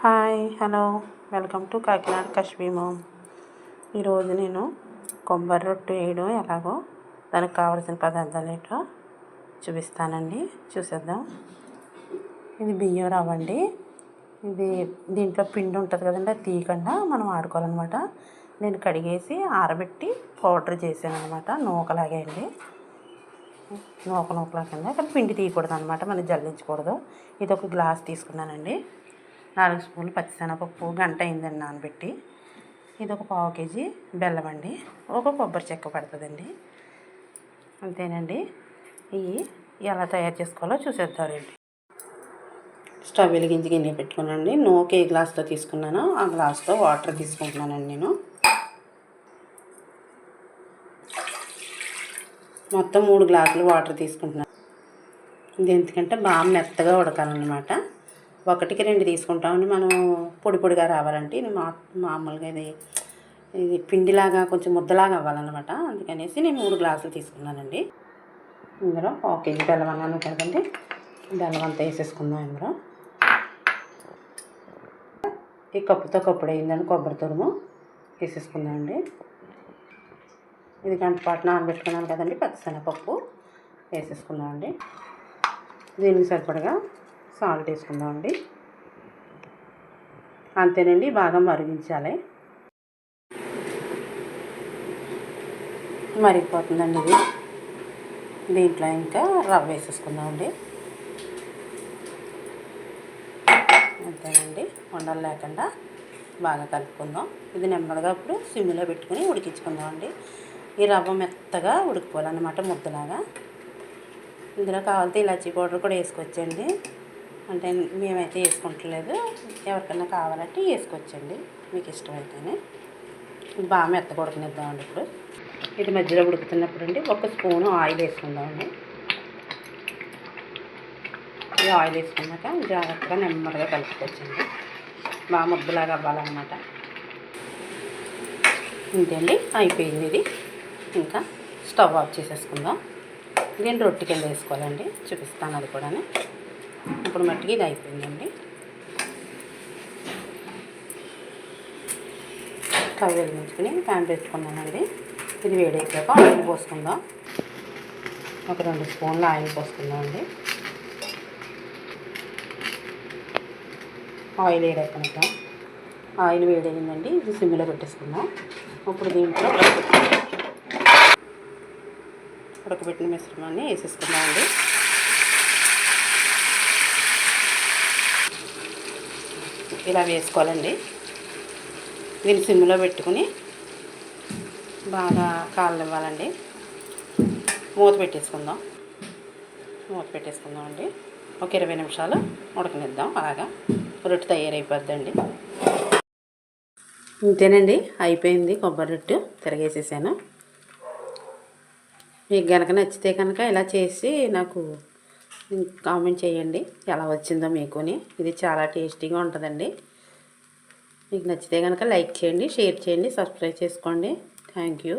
Hi hello welcome to Kakinada కశ్మీ ma'am. ఈరోజు నేను కొబ్బరి రొట్టె వేయడం ఎలాగో దానికి కావాల్సిన పదార్థాలు ఏంటో చూపిస్తానండి. చూసేద్దాం. ఇది బియ్యం రవ్వ అండి. ఇది దీంట్లో పిండి ఉంటుంది కదండి, అది తీయకుండా మనం ఆడుకోవాలన్నమాట. నేను కడిగేసి ఆరబెట్టి పౌడర్ చేసాను అనమాట. నూకలాగే అండి, నూకలా కింద, కానీ పిండి తీయకూడదు అనమాట, మనం జల్లించకూడదు. ఇది ఒక గ్లాస్ తీసుకున్నానండి. 4 స్పూన్లు పచ్చిశనగపప్పు, గంట అయిందండి నానబెట్టి. ఇది ఒక 1/2 కేజీ బెల్లం అండి. ఒక కొబ్బరి చెక్క పడుతుందండి. అంతేనండి. ఇవి ఎలా తయారు చేసుకోవాలో చూసేద్దామండి. స్టవ్ వెలిగించి గిన్నె పెట్టుకున్నానండి. నూక ఏ గ్లాస్తో తీసుకున్నానో ఆ గ్లాస్తో వాటర్ తీసుకుంటున్నానండి. నేను మొత్తం 3 గ్లాసులు వాటర్ తీసుకుంటున్నాను. ఇది ఎందుకంటే బాగా మెత్తగా ఉడకాలన్నమాట. 1కి 2 తీసుకుంటామండి. మనం పొడి పొడిగా రావాలంటే ఇది మామూలుగా ఇది పిండిలాగా కొంచెం ముద్దలాగా అవ్వాలన్నమాట. అందుకనేసి నేను 3 గ్లాసులు తీసుకున్నానండి. ఇందులో 1 కేజీ బెల్లం అన్నాను కదండి, బెల్లం అంతా వేసేసుకుందాం. ఇందులో ఈ కప్పుతో కప్పుడు అయిందని కొబ్బరి తురుము వేసేసుకుందామండి. ఇది గంట పాటు నానబెట్టుకున్నాను కదండి, పచ్చిశనగపప్పు వేసేసుకుందామండి. దీనికి సరిపడగా సాల్ట్ వేసుకుందామండి. అంతేనండి, బాగా మరిగించాలి. మరిగిపోతుందండి ఇది. దీంట్లో ఇంకా రవ్వ వేసేసుకుందామండి. అంతేనండి, ఉండలు లేకుండా బాగా కలుపుకుందాం. ఇది నెమ్మదిగా ఇప్పుడు సిమ్లో పెట్టుకుని ఉడికించుకుందామండి. ఈ రవ్వ మెత్తగా ఉడికిపోవాలన్నమాట, ముద్దలాగా. ఇందులో కావాలంటే ఇలాచీ పౌడర్ కూడా వేసుకోవచ్చండి. అంటే మేమైతే వేసుకుంటలేదు, ఎవరికైనా కావాలంటే వేసుకోవచ్చండి, మీకు ఇష్టమైతేనే. బాగా మెత్తగా ఉడకనిద్దామండి. ఇప్పుడు ఇది మధ్యలో ఉడుకుతున్నప్పుడు అండి 1 స్పూను ఆయిల్ వేసుకుందామండి. ఈ ఆయిల్ వేసుకున్నాక జాగ్రత్తగా నెమ్మదిగా కలుపుకోవచ్చండి. బాగా ముద్దలాగా అవ్వాలన్నమాట. ఇంతేండి, అయిపోయింది ఇది. ఇంకా స్టవ్ ఆఫ్ చేసేసుకుందాం. దీన్ని రొట్టె కింద వేసుకోవాలండి, చూపిస్తాను అది కూడా. ఇప్పుడు మట్టికి ఇది అయిపోయిందండి. స్టవ్ వెలిగించుకుని ప్యాన్ పెట్టుకున్నానండి. ఇది వేడైపోయాక ఆయిల్ పోసుకుందాం. ఒక 2 స్పూన్లు ఆయిల్ పోసుకుందామండి. ఆయిల్ వేడైపోయాక ఆయిల్ వేడైందండి. ఇది సిమ్లో పెట్టేసుకుందాం. ఇప్పుడు దీంట్లో ఉడకబెట్టిన మిశ్రమాన్ని వేసేసుకుందామండి. ఇలా వేసుకోవాలండి. దీన్ని సిమ్లో పెట్టుకుని బాగా కాలనివ్వాలండి. మూత పెట్టేసుకుందామండి. ఒక 20 నిమిషాలు ఉడకనిద్దాం. అలాగా రొట్టె తయారైపోద్దండి. ఇంతేనండి, అయిపోయింది కొబ్బరి రొట్టె. తిరగేసేసాను. మీకు కనుక నచ్చితే కనుక ఇలా చేసి నాకు కామెంట్ చేయండి ఎలా వచ్చిందో మీకుని. ఇది చాలా టేస్టీగా ఉంటుందండి. మీకు నచ్చితే కనుక లైక్ చేయండి, షేర్ చేయండి, సబ్స్క్రైబ్ చేసుకోండి. Thank you.